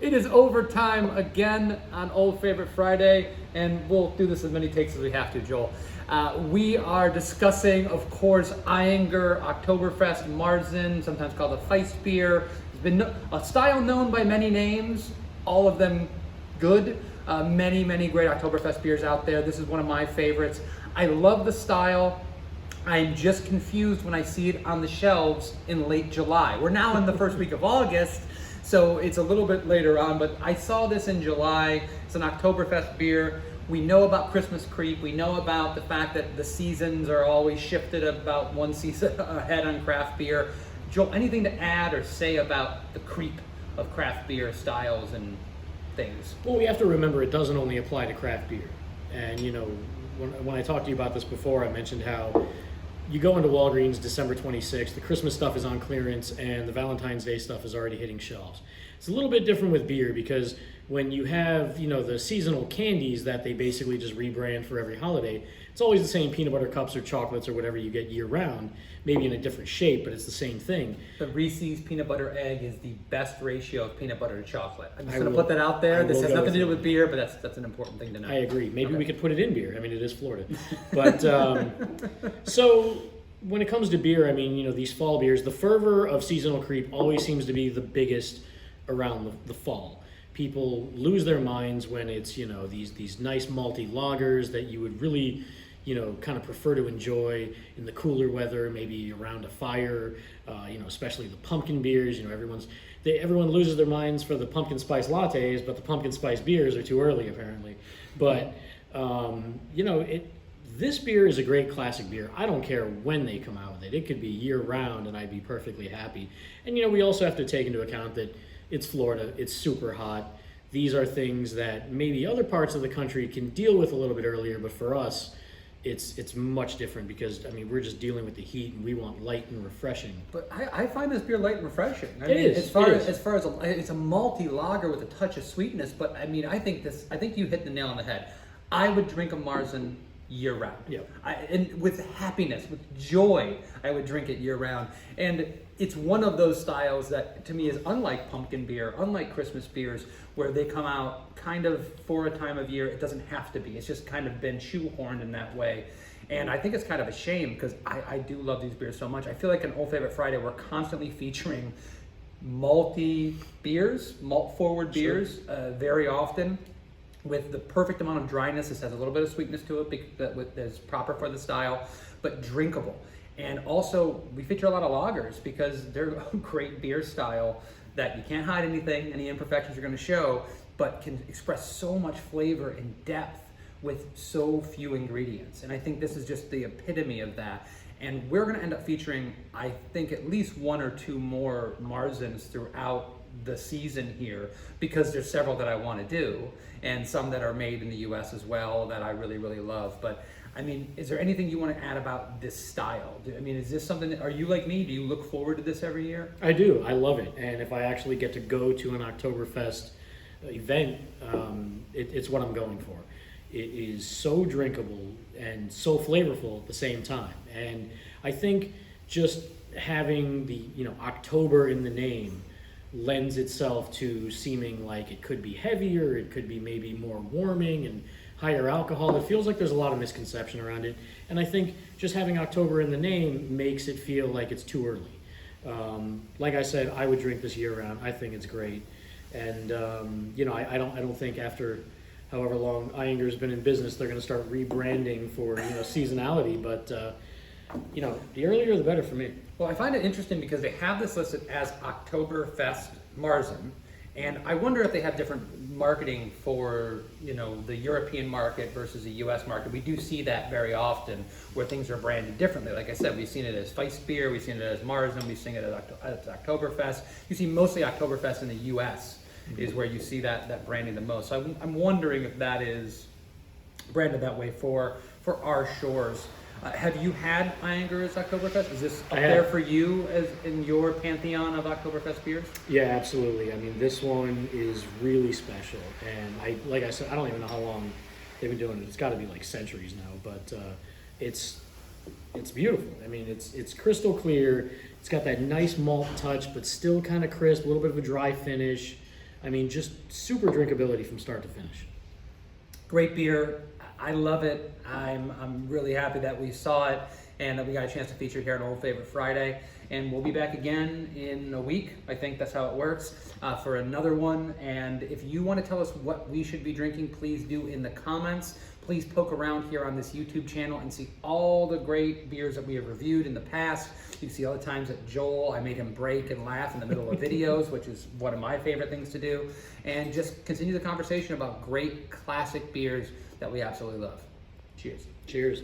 It is overtime again on Old Favorite Friday, and we'll do this as many takes as we have to, Joel. We are discussing, of course, Ayinger, Oktoberfest, Märzen, sometimes called a Feist beer. It's been a style known by many names, all of them good. Many great Oktoberfest beers out there. This is one of my favorites. I love the style. I'm just confused when I see it on the shelves in late July. We're now in the first week of August, so it's a little bit later on, but I saw this in July. It's an Oktoberfest beer. We know about Christmas creep. We know about the fact that the seasons are always shifted about one season ahead on craft beer. Joel, anything to add or say about the creep of craft beer styles and things? Well, we have to remember it doesn't only apply to craft beer. And, when I talked to you about this before, I mentioned how you go into Walgreens December 26th, the Christmas stuff is on clearance, and the Valentine's Day stuff is already hitting shelves. It's a little bit different with beer because when you have, the seasonal candies that they basically just rebrand for every holiday, it's always the same peanut butter cups or chocolates or whatever you get year round, maybe in a different shape, but it's the same thing. The Reese's peanut butter egg is the best ratio of peanut butter to chocolate. I'm just going to put that out there. This has nothing to do with beer, but that's an important thing to know. I agree. Maybe we could put it in beer. I mean, it is Florida. But so when it comes to beer, these fall beers, the fervor of seasonal creep always seems to be the biggest around the fall. People lose their minds when it's, these nice malty lagers that you would really, kind of prefer to enjoy in the cooler weather, maybe around a fire, especially the pumpkin beers. Everyone loses their minds for the pumpkin spice lattes, but the pumpkin spice beers are too early apparently. But, this beer is a great classic beer. I don't care when they come out with it. It could be year round and I'd be perfectly happy. And, we also have to take into account that it's Florida, it's super hot. These are things that maybe other parts of the country can deal with a little bit earlier, but for us, it's much different because, we're just dealing with the heat and we want light and refreshing. But I find this beer light and refreshing. It is. As far as it's a malty lager with a touch of sweetness, but I think you hit the nail on the head. I would drink a Märzen year round. Yep. And with happiness, with joy, I would drink it year round. And it's one of those styles that to me is unlike pumpkin beer, unlike Christmas beers, where they come out kind of for a time of year. It doesn't have to be. It's just kind of been shoehorned in that way. And I think it's kind of a shame because I do love these beers so much. I feel like on Old Favorite Friday, we're constantly featuring malty beers, malt forward beers, very often, with the perfect amount of dryness. This has a little bit of sweetness to it that's proper for the style, but drinkable. And also, we feature a lot of lagers because they're a great beer style that you can't hide anything, any imperfections are going to show, but can express so much flavor and depth with so few ingredients. And I think this is just the epitome of that. And we're going to end up featuring, I think, at least one or two more Märzens throughout the season here because there's several that I want to do and some that are made in the US as well that I really love. But is there anything you want to add about this style? Is this something are you like me? Do you look forward to this every year? I do. I love it. And if I actually get to go to an Oktoberfest event, it's what I'm going for. It is so drinkable and so flavorful at the same time. And I think just having the October in the name lends itself to seeming like it could be heavier, it could be maybe more warming and higher alcohol. It feels like there's a lot of misconception around it. And I think just having October in the name makes it feel like it's too early. Like I said, I would drink this year round. I think it's great. And I don't think after however long Ayinger's been in business, they're going to start rebranding for seasonality. But the earlier the better for me. Well, I find it interesting because they have this listed as Oktoberfest Märzen, and I wonder if they have different marketing for the European market versus the U.S. market. We do see that very often where things are branded differently. Like I said, we've seen it as Feist beer, we've seen it as Märzen, we've seen it as Oktoberfest. You see mostly Oktoberfest in the U.S. is where you see that branding the most. So I'm wondering if that is branded that way for our shores. Have you had Ayinger's Oktoberfest? Is this up there for you as in your pantheon of Oktoberfest beers? Yeah, absolutely. This one is really special. And like I said, I don't even know how long they've been doing it. It's got to be like centuries now, but it's beautiful. It's crystal clear. It's got that nice malt touch, but still kind of crisp, a little bit of a dry finish. I mean, just super drinkability from start to finish. Great beer. I love it. I'm really happy that we saw it and that we got a chance to feature here on Old Favorite Friday. And we'll be back again in a week. I think that's how it works, for another one. And if you want to tell us what we should be drinking, please do in the comments. Please poke around here on this YouTube channel and see all the great beers that we have reviewed in the past. You can see all the times that Joel, I made him break and laugh in the middle of videos, which is one of my favorite things to do. And just continue the conversation about great classic beers that we absolutely love. Cheers. Cheers.